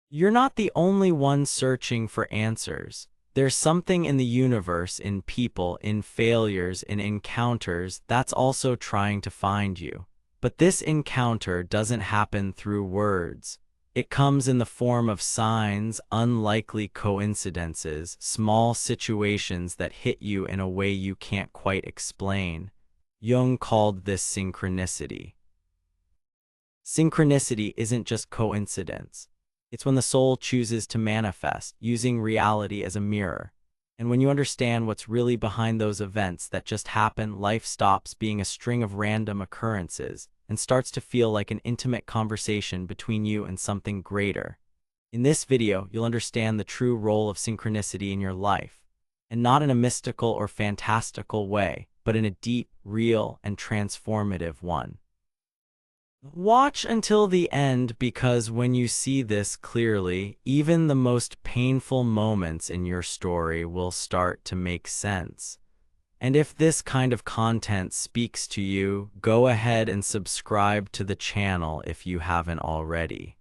You're not the only one searching for answers. There's something in the universe, in people, in failures, in encounters that's also trying to find you. But this encounter doesn't happen through words. It comes in the form of signs, unlikely coincidences, small situations that hit you in a way you can't quite explain. Jung called this synchronicity. Synchronicity isn't just coincidence. It's when the soul chooses to manifest, using reality as a mirror. And when you understand what's really behind those events that just happen, life stops being a string of random occurrences and starts to feel like an intimate conversation between you and something greater. In this video, you'll understand the true role of synchronicity in your life, and not in a mystical or fantastical way, but in a deep, real, and transformative one. Watch until the end, because when you see this clearly, even the most painful moments in your story will start to make sense. And if this kind of content speaks to you, go ahead and subscribe to the channel if you haven't already.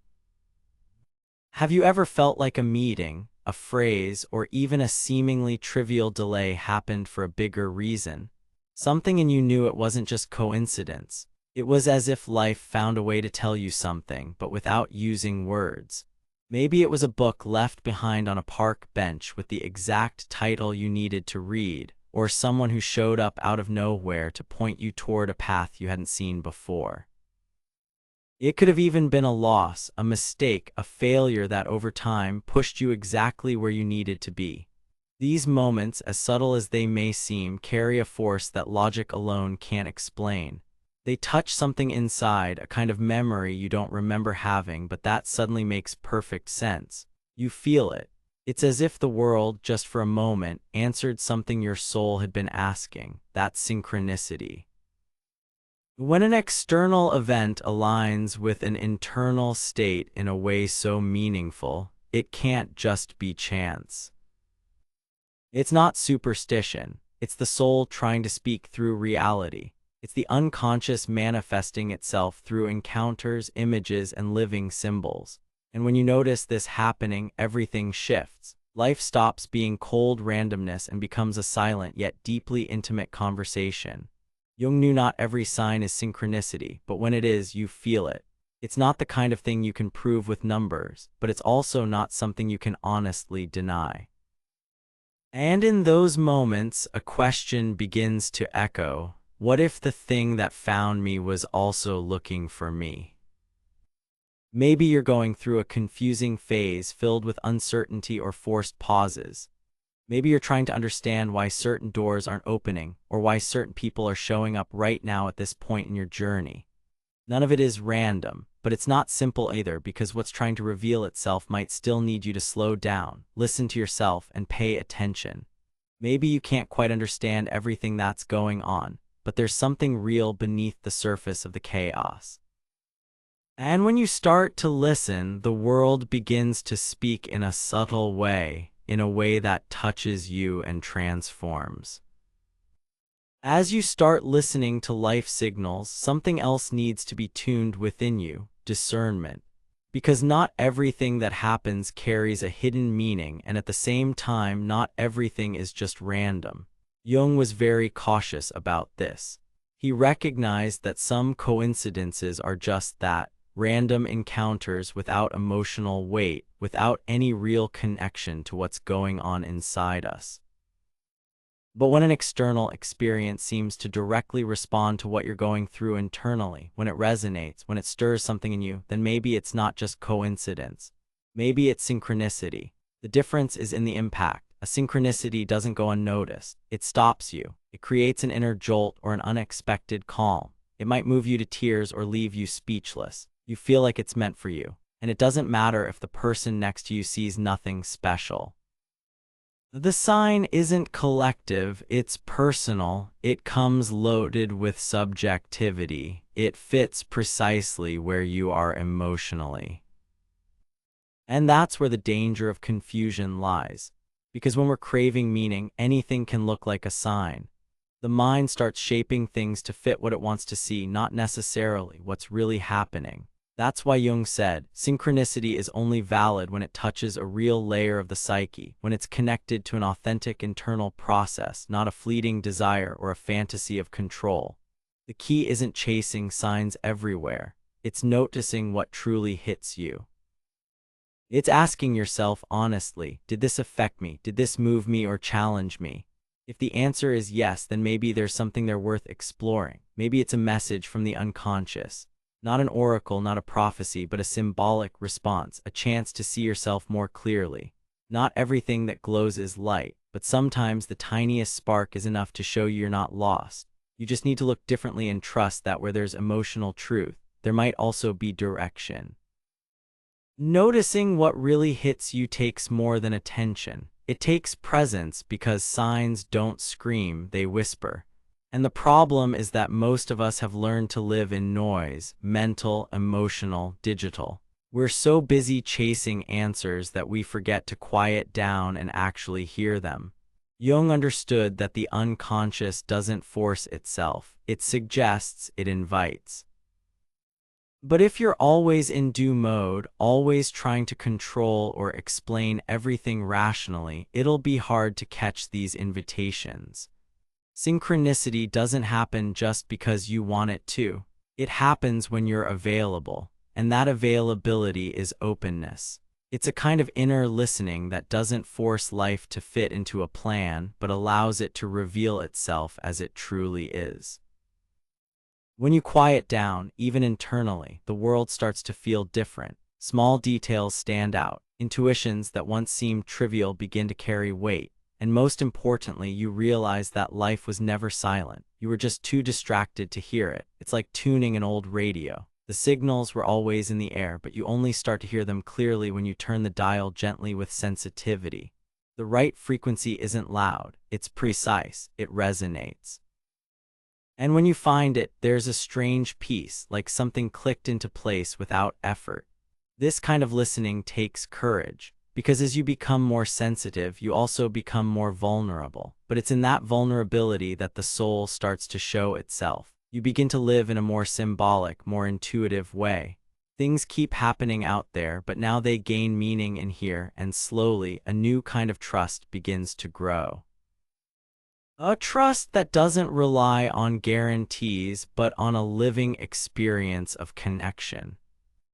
Have you ever felt like a meeting, a phrase, or even a seemingly trivial delay happened for a bigger reason? Something in you knew it wasn't just coincidence. It was as if life found a way to tell you something, but without using words. Maybe it was a book left behind on a park bench with the exact title you needed to read, or someone who showed up out of nowhere to point you toward a path you hadn't seen before. It could have even been a loss, a mistake, a failure that over time pushed you exactly where you needed to be. These moments, as subtle as they may seem, carry a force that logic alone can't explain. They touch something inside, a kind of memory you don't remember having, but that suddenly makes perfect sense. You feel it. It's as if the world, just for a moment, answered something your soul had been asking. That's synchronicity. When an external event aligns with an internal state in a way so meaningful, it can't just be chance. It's not superstition. It's the soul trying to speak through reality. It's the unconscious manifesting itself through encounters, images, and living symbols. And when you notice this happening, everything shifts. Life stops being cold randomness and becomes a silent yet deeply intimate conversation. Jung knew not every sign is synchronicity, but when it is, you feel it. It's not the kind of thing you can prove with numbers, but it's also not something you can honestly deny. And in those moments, a question begins to echo. What if the thing that found me was also looking for me? Maybe you're going through a confusing phase filled with uncertainty or forced pauses. Maybe you're trying to understand why certain doors aren't opening, or why certain people are showing up right now at this point in your journey. None of it is random, but it's not simple either, because what's trying to reveal itself might still need you to slow down, listen to yourself, and pay attention. Maybe you can't quite understand everything that's going on, but there's something real beneath the surface of the chaos. And when you start to listen, the world begins to speak in a subtle way, in a way that touches you and transforms. As you start listening to life signals, something else needs to be tuned within you: discernment. Because not everything that happens carries a hidden meaning, and at the same time, not everything is just random. Jung was very cautious about this. He recognized that some coincidences are just that, random encounters without emotional weight, without any real connection to what's going on inside us. But when an external experience seems to directly respond to what you're going through internally, when it resonates, when it stirs something in you, then maybe it's not just coincidence. Maybe it's synchronicity. The difference is in the impact. A synchronicity doesn't go unnoticed. It stops you. It creates an inner jolt or an unexpected calm. It might move you to tears or leave you speechless. You feel like it's meant for you. And it doesn't matter if the person next to you sees nothing special. The sign isn't collective, it's personal. It comes loaded with subjectivity. It fits precisely where you are emotionally. And that's where the danger of confusion lies. Because when we're craving meaning, anything can look like a sign. The mind starts shaping things to fit what it wants to see, not necessarily what's really happening. That's why Jung said, synchronicity is only valid when it touches a real layer of the psyche, when it's connected to an authentic internal process, not a fleeting desire or a fantasy of control. The key isn't chasing signs everywhere. It's noticing what truly hits you. It's asking yourself honestly, did this affect me? Did this move me or challenge me? If the answer is yes, then maybe there's something there worth exploring. Maybe it's a message from the unconscious. Not an oracle, not a prophecy, but a symbolic response, a chance to see yourself more clearly. Not everything that glows is light, but sometimes the tiniest spark is enough to show you're not lost. You just need to look differently and trust that where there's emotional truth, there might also be direction. Noticing what really hits you takes more than attention. It takes presence, because signs don't scream, they whisper. And the problem is that most of us have learned to live in noise, mental, emotional, digital. We're so busy chasing answers that we forget to quiet down and actually hear them. Jung understood that the unconscious doesn't force itself. It suggests, it invites. But if you're always in do mode, always trying to control or explain everything rationally, it'll be hard to catch these invitations. Synchronicity doesn't happen just because you want it to. It happens when you're available, and that availability is openness. It's a kind of inner listening that doesn't force life to fit into a plan, but allows it to reveal itself as it truly is. When you quiet down, even internally, the world starts to feel different. Small details stand out. Intuitions that once seemed trivial begin to carry weight. And most importantly, you realize that life was never silent. You were just too distracted to hear it. It's like tuning an old radio. The signals were always in the air, but you only start to hear them clearly when you turn the dial gently with sensitivity. The right frequency isn't loud. It's precise. It resonates. And when you find it, there's a strange peace, like something clicked into place without effort. This kind of listening takes courage, because as you become more sensitive, you also become more vulnerable. But it's in that vulnerability that the soul starts to show itself. You begin to live in a more symbolic, more intuitive way. Things keep happening out there, but now they gain meaning in here, and slowly, a new kind of trust begins to grow. A trust that doesn't rely on guarantees, but on a living experience of connection.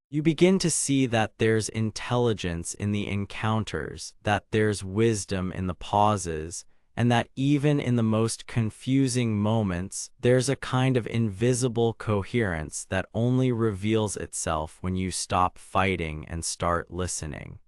You begin to see that there's intelligence in the encounters, that there's wisdom in the pauses, and that even in the most confusing moments, there's a kind of invisible coherence that only reveals itself when you stop fighting and start listening.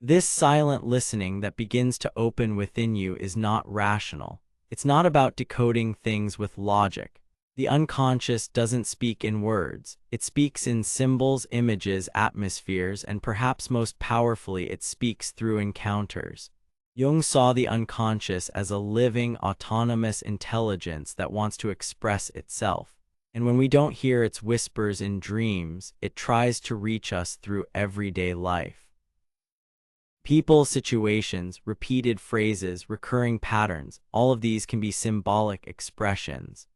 This silent listening that begins to open within you is not rational. It's not about decoding things with logic. The unconscious doesn't speak in words. It speaks in symbols, images, atmospheres, and perhaps most powerfully, it speaks through encounters. Jung saw the unconscious as a living, autonomous intelligence that wants to express itself. And when we don't hear its whispers in dreams, it tries to reach us through everyday life. People, situations, repeated phrases, recurring patterns, all of these can be symbolic expressions.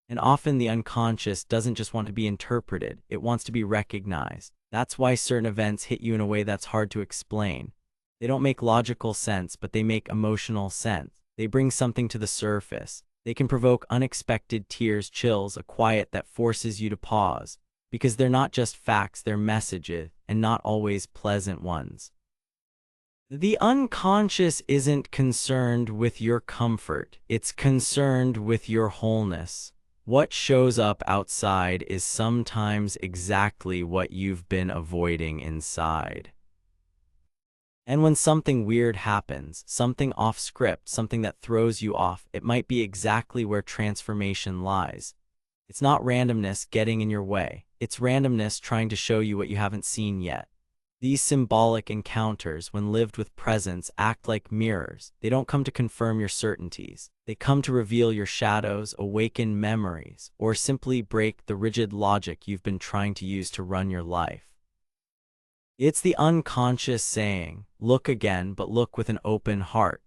And often the unconscious doesn't just want to be interpreted, it wants to be recognized. That's why certain events hit you in a way that's hard to explain. They don't make logical sense, but they make emotional sense. They bring something to the surface. They can provoke unexpected tears, chills, a quiet that forces you to pause. Because they're not just facts, they're messages, and not always pleasant ones. The unconscious isn't concerned with your comfort, it's concerned with your wholeness. What shows up outside is sometimes exactly what you've been avoiding inside. And when something weird happens, something off script, something that throws you off, it might be exactly where transformation lies. It's not randomness getting in your way, it's randomness trying to show you what you haven't seen yet. These symbolic encounters, when lived with presence, act like mirrors. They don't come to confirm your certainties. They come to reveal your shadows, awaken memories, or simply break the rigid logic you've been trying to use to run your life. It's the unconscious saying, look again, but look with an open heart.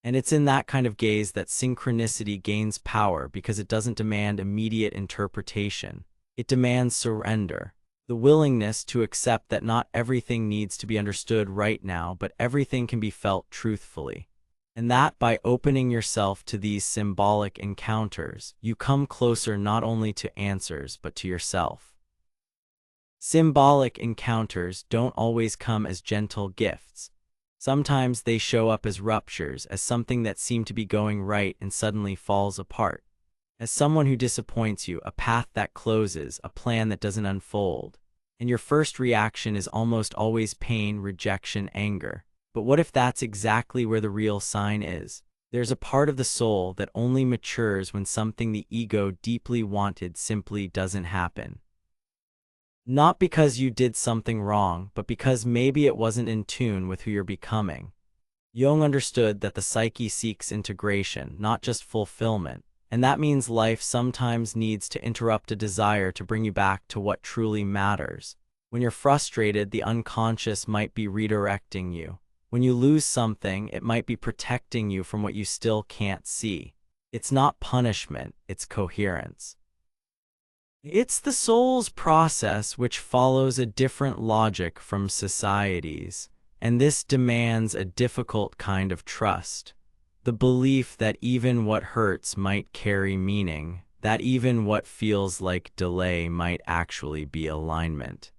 And it's in that kind of gaze that synchronicity gains power, because it doesn't demand immediate interpretation. It demands surrender. The willingness to accept that not everything needs to be understood right now, but everything can be felt truthfully. And that by opening yourself to these symbolic encounters, you come closer not only to answers, but to yourself. Symbolic encounters don't always come as gentle gifts. Sometimes they show up as ruptures, as something that seemed to be going right and suddenly falls apart. As someone who disappoints you, a path that closes, a plan that doesn't unfold. And your first reaction is almost always pain, rejection, anger. But what if that's exactly where the real sign is? There's a part of the soul that only matures when something the ego deeply wanted simply doesn't happen. Not because you did something wrong, but because maybe it wasn't in tune with who you're becoming. Jung understood that the psyche seeks integration, not just fulfillment. And that means life sometimes needs to interrupt a desire to bring you back to what truly matters. When you're frustrated, the unconscious might be redirecting you. When you lose something, it might be protecting you from what you still can't see. It's not punishment, it's coherence. It's the soul's process which follows a different logic from society's, and this demands a difficult kind of trust. The belief that even what hurts might carry meaning, that even what feels like delay might actually be alignment.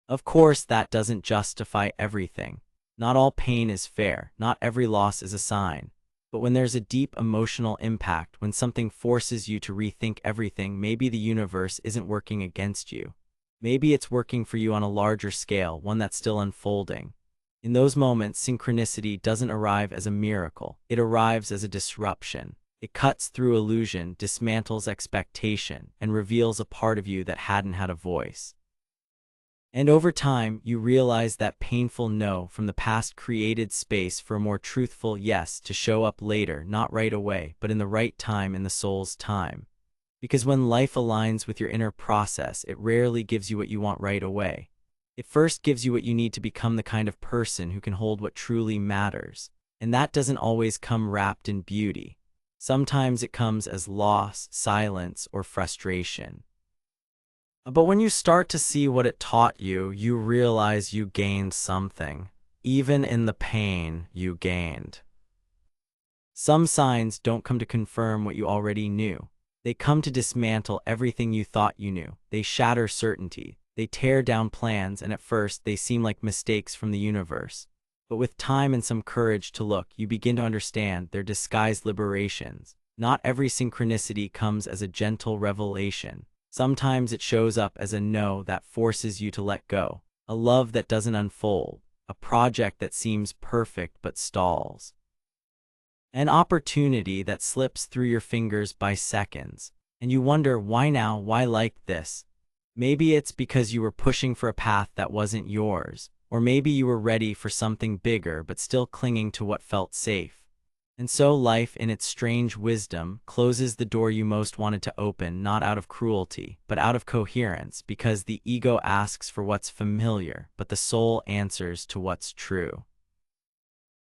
Of course, that doesn't justify everything. Not all pain is fair, not every loss is a sign. But when there's a deep emotional impact, when something forces you to rethink everything, maybe the universe isn't working against you. Maybe it's working for you on a larger scale, one that's still unfolding. In those moments, synchronicity doesn't arrive as a miracle. It arrives as a disruption. It cuts through illusion, dismantles expectation, and reveals a part of you that hadn't had a voice. And over time, you realize that painful no from the past created space for a more truthful yes to show up later, not right away, but in the right time, in the soul's time. Because when life aligns with your inner process, it rarely gives you what you want right away. It first gives you what you need to become the kind of person who can hold what truly matters. And that doesn't always come wrapped in beauty. Sometimes it comes as loss, silence, or frustration. But when you start to see what it taught you, you realize you gained something. Even in the pain, you gained. Some signs don't come to confirm what you already knew. They come to dismantle everything you thought you knew. They shatter certainty. They tear down plans, and at first they seem like mistakes from the universe. But with time and some courage to look, you begin to understand they're disguised liberations. Not every synchronicity comes as a gentle revelation. Sometimes it shows up as a no that forces you to let go, a love that doesn't unfold, a project that seems perfect but stalls, an opportunity that slips through your fingers by seconds, and you wonder why now, why like this? Maybe it's because you were pushing for a path that wasn't yours, or maybe you were ready for something bigger but still clinging to what felt safe. And so life, in its strange wisdom, closes the door you most wanted to open, not out of cruelty, but out of coherence, because the ego asks for what's familiar, but the soul answers to what's true.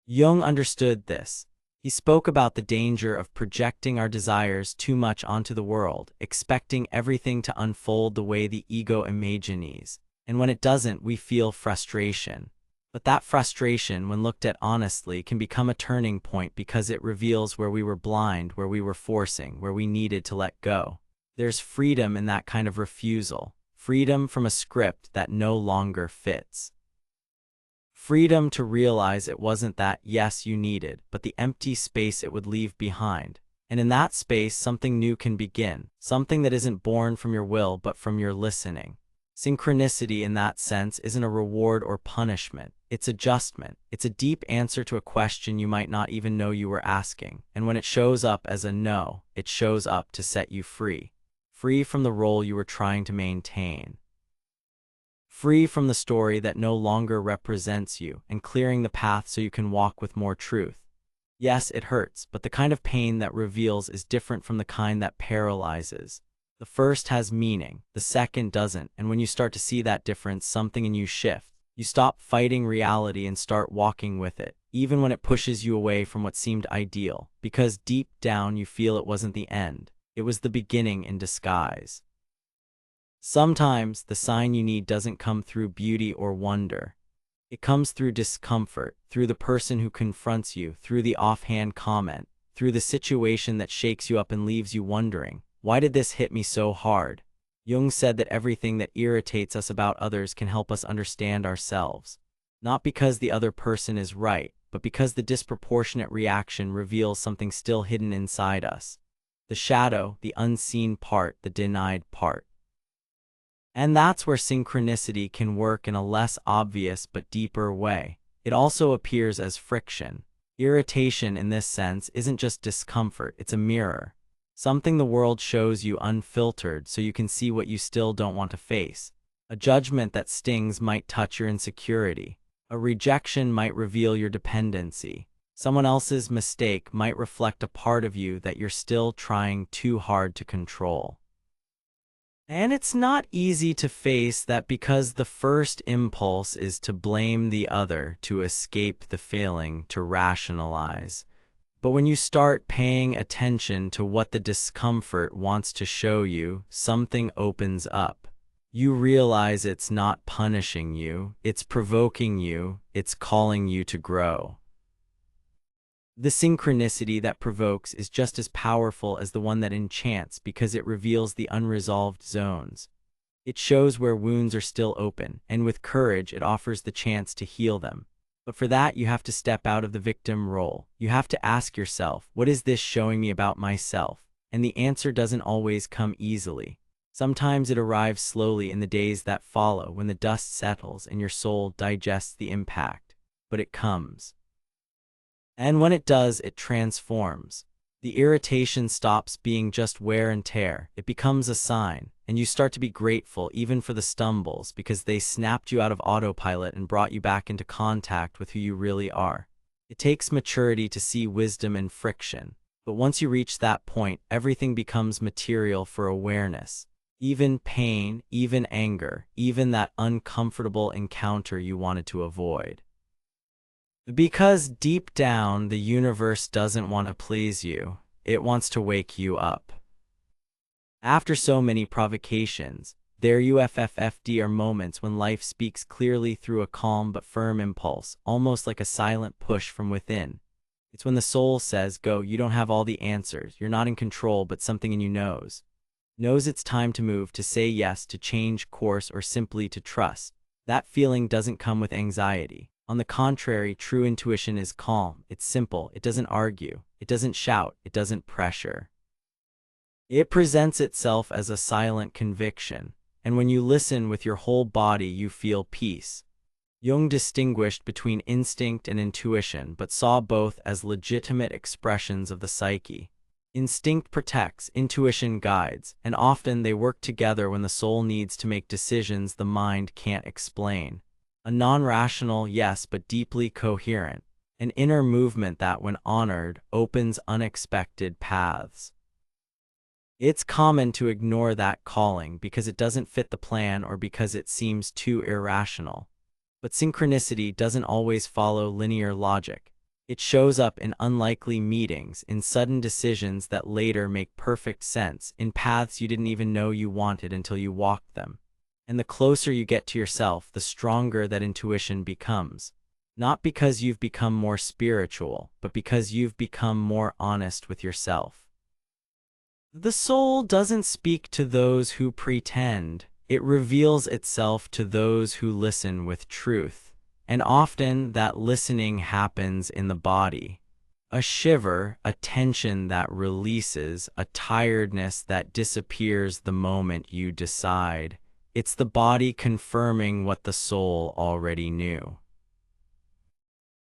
Jung understood this. He spoke about the danger of projecting our desires too much onto the world, expecting everything to unfold the way the ego imagines. And when it doesn't, we feel frustration. But that frustration, when looked at honestly, can become a turning point because it reveals where we were blind, where we were forcing, where we needed to let go. There's freedom in that kind of refusal. Freedom from a script that no longer fits. Freedom to realize it wasn't that yes you needed, but the empty space it would leave behind. And in that space, something new can begin, something that isn't born from your will but from your listening. Synchronicity in that sense isn't a reward or punishment, it's adjustment. It's a deep answer to a question you might not even know you were asking. And when it shows up as a no, it shows up to set you free. Free from the role you were trying to maintain. Free from the story that no longer represents you, and clearing the path so you can walk with more truth. Yes, it hurts, but the kind of pain that reveals is different from the kind that paralyzes. The first has meaning, the second doesn't, and when you start to see that difference, something in you shifts. You stop fighting reality and start walking with it, even when it pushes you away from what seemed ideal, because deep down you feel it wasn't the end, it was the beginning in disguise. Sometimes the sign you need doesn't come through beauty or wonder. It comes through discomfort, through the person who confronts you, through the offhand comment, through the situation that shakes you up and leaves you wondering, why did this hit me so hard? Jung said that everything that irritates us about others can help us understand ourselves. Not because the other person is right, but because the disproportionate reaction reveals something still hidden inside us. The shadow, the unseen part, the denied part. And that's where synchronicity can work in a less obvious but deeper way. It also appears as friction. Irritation in this sense isn't just discomfort, it's a mirror. Something the world shows you unfiltered so you can see what you still don't want to face. A judgment that stings might touch your insecurity. A rejection might reveal your dependency. Someone else's mistake might reflect a part of you that you're still trying too hard to control. And it's not easy to face that because the first impulse is to blame the other, to escape the feeling, to rationalize. But when you start paying attention to what the discomfort wants to show you, something opens up. You realize it's not punishing you, it's provoking you, it's calling you to grow. The synchronicity that provokes is just as powerful as the one that enchants because it reveals the unresolved zones. It shows where wounds are still open, and with courage it offers the chance to heal them. But for that you have to step out of the victim role. You have to ask yourself, what is this showing me about myself? And the answer doesn't always come easily. Sometimes it arrives slowly in the days that follow when the dust settles and your soul digests the impact. But it comes. And when it does, it transforms. The irritation stops being just wear and tear. It becomes a sign, and you start to be grateful even for the stumbles because they snapped you out of autopilot and brought you back into contact with who you really are. It takes maturity to see wisdom in friction, but once you reach that point, everything becomes material for awareness. Even pain, even anger, even that uncomfortable encounter you wanted to avoid. Because deep down, the universe doesn't want to please you, it wants to wake you up. After so many provocations, there are moments when life speaks clearly through a calm but firm impulse, almost like a silent push from within. It's when the soul says, go, you don't have all the answers, you're not in control, but something in you knows. Knows it's time to move, to say yes, to change course, or simply to trust. That feeling doesn't come with anxiety. On the contrary, true intuition is calm, it's simple, it doesn't argue, it doesn't shout, it doesn't pressure. It presents itself as a silent conviction, and when you listen with your whole body you feel peace. Jung distinguished between instinct and intuition but saw both as legitimate expressions of the psyche. Instinct protects, intuition guides, and often they work together when the soul needs to make decisions the mind can't explain. A non-rational, yes, but deeply coherent. An inner movement that, when honored, opens unexpected paths. It's common to ignore that calling because it doesn't fit the plan or because it seems too irrational. But synchronicity doesn't always follow linear logic. It shows up in unlikely meetings, in sudden decisions that later make perfect sense, in paths you didn't even know you wanted until you walked them. And the closer you get to yourself, the stronger that intuition becomes. Not because you've become more spiritual, but because you've become more honest with yourself. The soul doesn't speak to those who pretend. It reveals itself to those who listen with truth. And often that listening happens in the body. A shiver, a tension that releases, a tiredness that disappears the moment you decide. It's the body confirming what the soul already knew.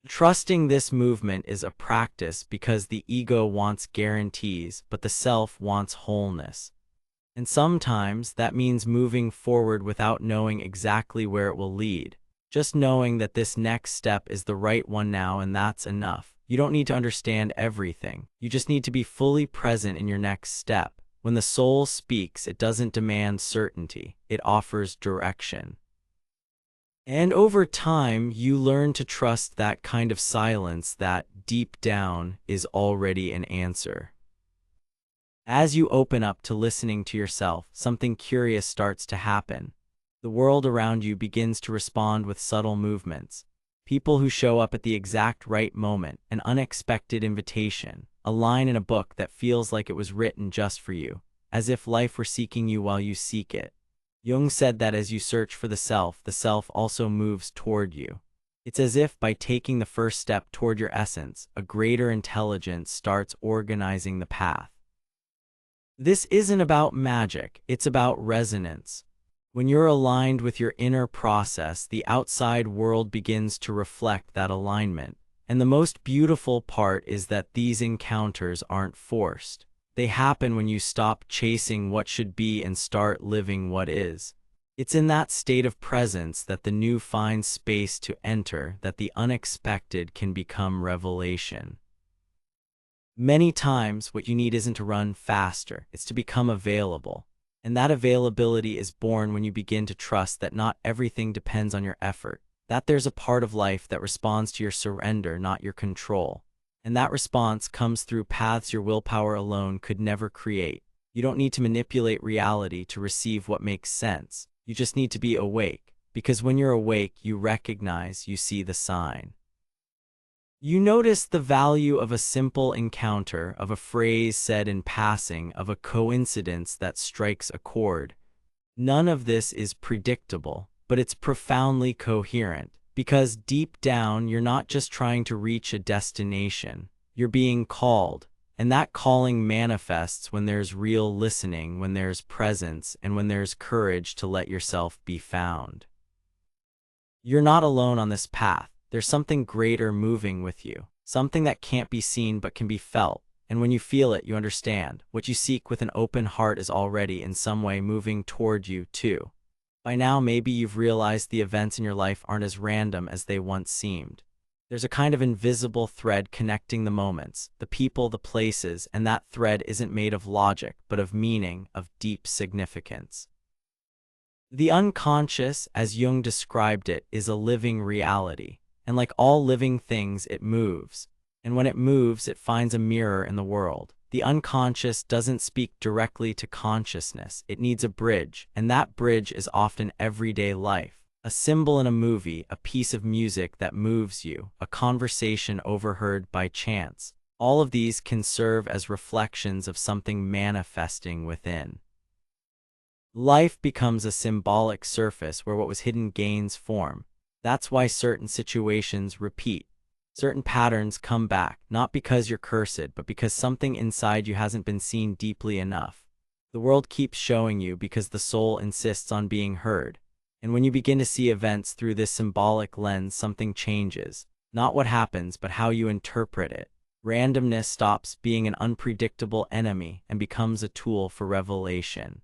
Trusting this movement is a practice because the ego wants guarantees, but the self wants wholeness. And sometimes that means moving forward without knowing exactly where it will lead. Just knowing that this next step is the right one now, and that's enough. You don't need to understand everything. You just need to be fully present in your next step. When the soul speaks, it doesn't demand certainty, it offers direction. And over time, you learn to trust that kind of silence that, deep down, is already an answer. As you open up to listening to yourself, something curious starts to happen. The world around you begins to respond with subtle movements. People who show up at the exact right moment, an unexpected invitation, a line in a book that feels like it was written just for you, as if life were seeking you while you seek it. Jung said that as you search for the self also moves toward you. It's as if by taking the first step toward your essence, a greater intelligence starts organizing the path. This isn't about magic, it's about resonance. When you're aligned with your inner process, the outside world begins to reflect that alignment. And the most beautiful part is that these encounters aren't forced. They happen when you stop chasing what should be and start living what is. It's in that state of presence that the new finds space to enter, that the unexpected can become revelation. Many times, what you need isn't to run faster, it's to become available. And that availability is born when you begin to trust that not everything depends on your effort, that there's a part of life that responds to your surrender, not your control. And that response comes through paths your willpower alone could never create. You don't need to manipulate reality to receive what makes sense. You just need to be awake, because when you're awake, you recognize, you see the sign. You notice the value of a simple encounter, of a phrase said in passing, of a coincidence that strikes a chord. None of this is predictable, but it's profoundly coherent, because deep down you're not just trying to reach a destination, you're being called, and that calling manifests when there's real listening, when there's presence, and when there's courage to let yourself be found. You're not alone on this path. There's something greater moving with you, something that can't be seen but can be felt, and when you feel it, you understand. What you seek with an open heart is already in some way moving toward you, too. By now, maybe you've realized the events in your life aren't as random as they once seemed. There's a kind of invisible thread connecting the moments, the people, the places, and that thread isn't made of logic, but of meaning, of deep significance. The unconscious, as Jung described it, is a living reality. And like all living things, it moves. And when it moves, it finds a mirror in the world. The unconscious doesn't speak directly to consciousness. It needs a bridge, and that bridge is often everyday life. A symbol in a movie, a piece of music that moves you, a conversation overheard by chance. All of these can serve as reflections of something manifesting within. Life becomes a symbolic surface where what was hidden gains form. That's why certain situations repeat. Certain patterns come back, not because you're cursed, but because something inside you hasn't been seen deeply enough. The world keeps showing you because the soul insists on being heard. And when you begin to see events through this symbolic lens, something changes. Not what happens, but how you interpret it. Randomness stops being an unpredictable enemy and becomes a tool for revelation.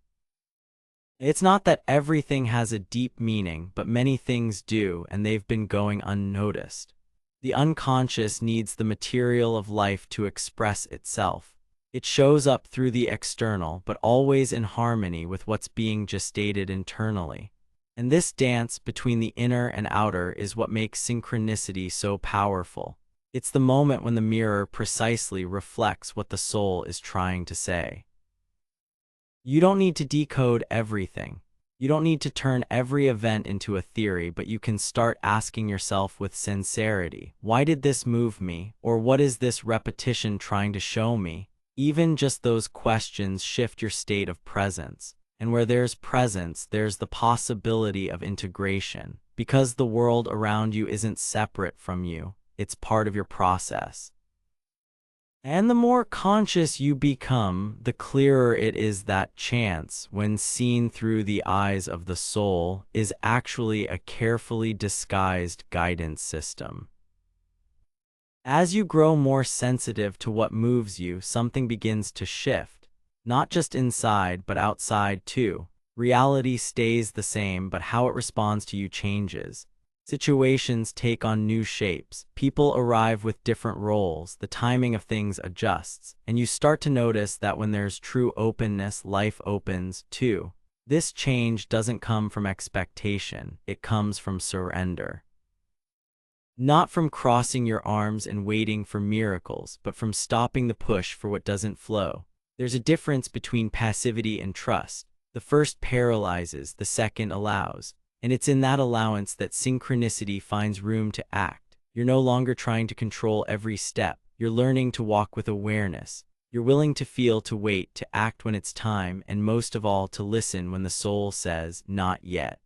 It's not that everything has a deep meaning, but many things do, and they've been going unnoticed. The unconscious needs the material of life to express itself. It shows up through the external, but always in harmony with what's being gestated internally. And this dance between the inner and outer is what makes synchronicity so powerful. It's the moment when the mirror precisely reflects what the soul is trying to say. You don't need to decode everything. You don't need to turn every event into a theory, but you can start asking yourself with sincerity, why did this move me? Or what is this repetition trying to show me? Even just those questions shift your state of presence. And where there's presence, there's the possibility of integration. Because the world around you isn't separate from you, it's part of your process. And the more conscious you become, the clearer it is that chance, when seen through the eyes of the soul, is actually a carefully disguised guidance system. As you grow more sensitive to what moves you, something begins to shift. Not just inside, but outside too. Reality stays the same, but how it responds to you changes. Situations take on new shapes, people arrive with different roles, the timing of things adjusts, and you start to notice that when there's true openness, life opens too. This change doesn't come from expectation, it comes from surrender. Not from crossing your arms and waiting for miracles, but from stopping the push for what doesn't flow. There's a difference between passivity and trust. The first paralyzes, the second allows. And it's in that allowance that synchronicity finds room to act. You're no longer trying to control every step. You're learning to walk with awareness. You're willing to feel, to wait, to act when it's time, and most of all, to listen when the soul says, not yet.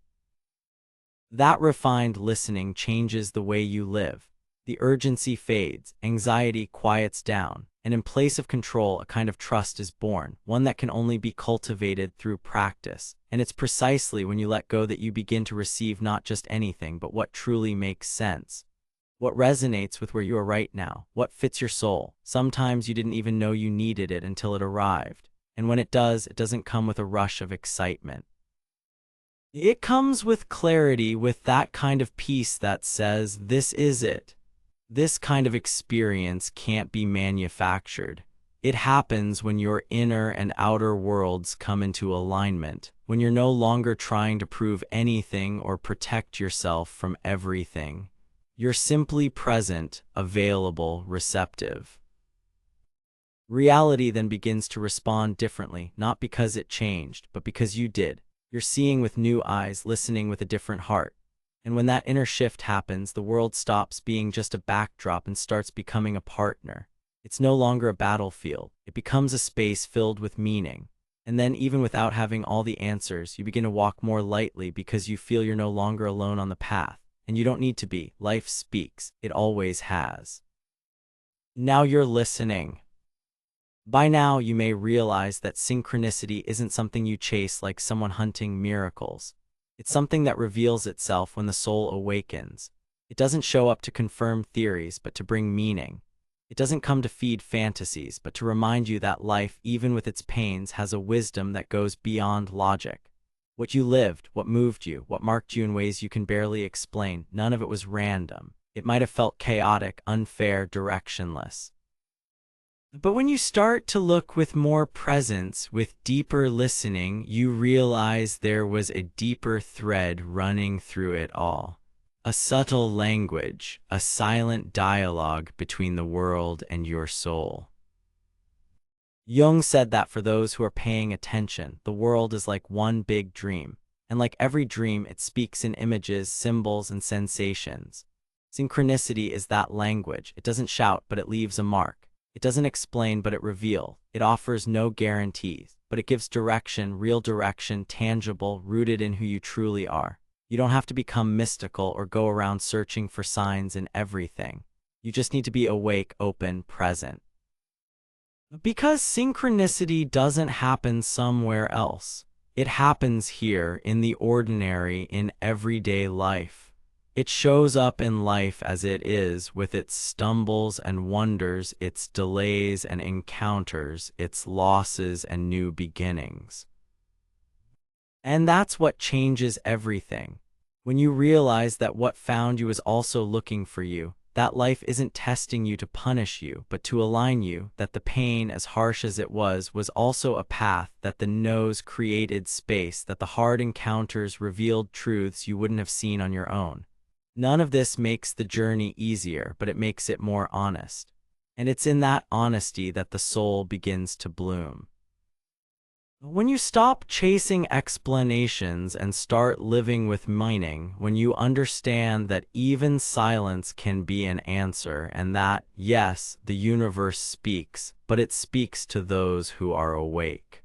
That refined listening changes the way you live. The urgency fades, anxiety quiets down, and in place of control, a kind of trust is born, one that can only be cultivated through practice. And it's precisely when you let go that you begin to receive not just anything, but what truly makes sense. What resonates with where you are right now, what fits your soul. Sometimes you didn't even know you needed it until it arrived. And when it does, it doesn't come with a rush of excitement. It comes with clarity, with that kind of peace that says, this is it. This kind of experience can't be manufactured. It happens when your inner and outer worlds come into alignment, when you're no longer trying to prove anything or protect yourself from everything. You're simply present, available, receptive. Reality then begins to respond differently, not because it changed, but because you did. You're seeing with new eyes, listening with a different heart. And when that inner shift happens, the world stops being just a backdrop and starts becoming a partner. It's no longer a battlefield. It becomes a space filled with meaning. And then, even without having all the answers, you begin to walk more lightly because you feel you're no longer alone on the path. And you don't need to be. Life speaks. It always has. Now you're listening. By now, you may realize that synchronicity isn't something you chase like someone hunting miracles. It's something that reveals itself when the soul awakens. It doesn't show up to confirm theories, but to bring meaning. It doesn't come to feed fantasies, but to remind you that life, even with its pains, has a wisdom that goes beyond logic. What you lived, what moved you, what marked you in ways you can barely explain, none of it was random. It might have felt chaotic, unfair, directionless. But when you start to look with more presence, with deeper listening, you realize there was a deeper thread running through it all. A subtle language, a silent dialogue between the world and your soul. Jung said that for those who are paying attention, the world is like one big dream. And like every dream, it speaks in images, symbols, and sensations. Synchronicity is that language. It doesn't shout, but it leaves a mark. It doesn't explain, but it reveals. It offers no guarantees, but it gives direction, real direction, tangible, rooted in who you truly are. You don't have to become mystical or go around searching for signs in everything. You just need to be awake, open, present. Because synchronicity doesn't happen somewhere else. It happens here, in the ordinary, in everyday life. It shows up in life as it is, with its stumbles and wonders, its delays and encounters, its losses and new beginnings. And that's what changes everything. When you realize that what found you is also looking for you, that life isn't testing you to punish you, but to align you, that the pain, as harsh as it was also a path, that the no's created space, that the hard encounters revealed truths you wouldn't have seen on your own. None of this makes the journey easier, but it makes it more honest. And it's in that honesty that the soul begins to bloom. When you stop chasing explanations and start living with meaning, when you understand that even silence can be an answer, and that, yes, the universe speaks, but it speaks to those who are awake.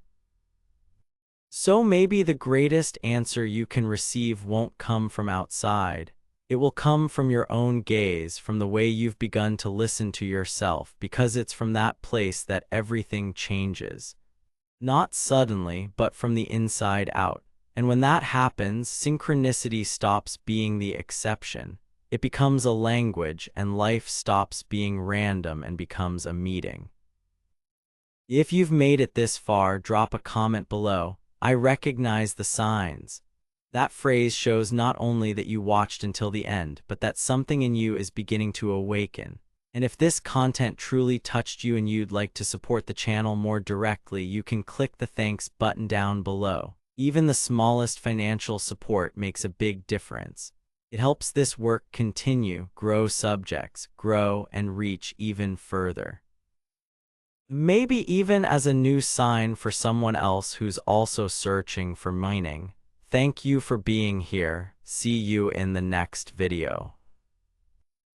So maybe the greatest answer you can receive won't come from outside. It will come from your own gaze, from the way you've begun to listen to yourself, because it's from that place that everything changes. Not suddenly, but from the inside out. And when that happens, synchronicity stops being the exception. It becomes a language, and life stops being random and becomes a meeting. If you've made it this far, drop a comment below. I recognize the signs. That phrase shows not only that you watched until the end, but that something in you is beginning to awaken. And if this content truly touched you and you'd like to support the channel more directly, you can click the thanks button down below. Even the smallest financial support makes a big difference. It helps this work continue, grow subjects, grow, and reach even further. Maybe even as a new sign for someone else who's also searching for meaning. Thank you for being here. See you in the next video.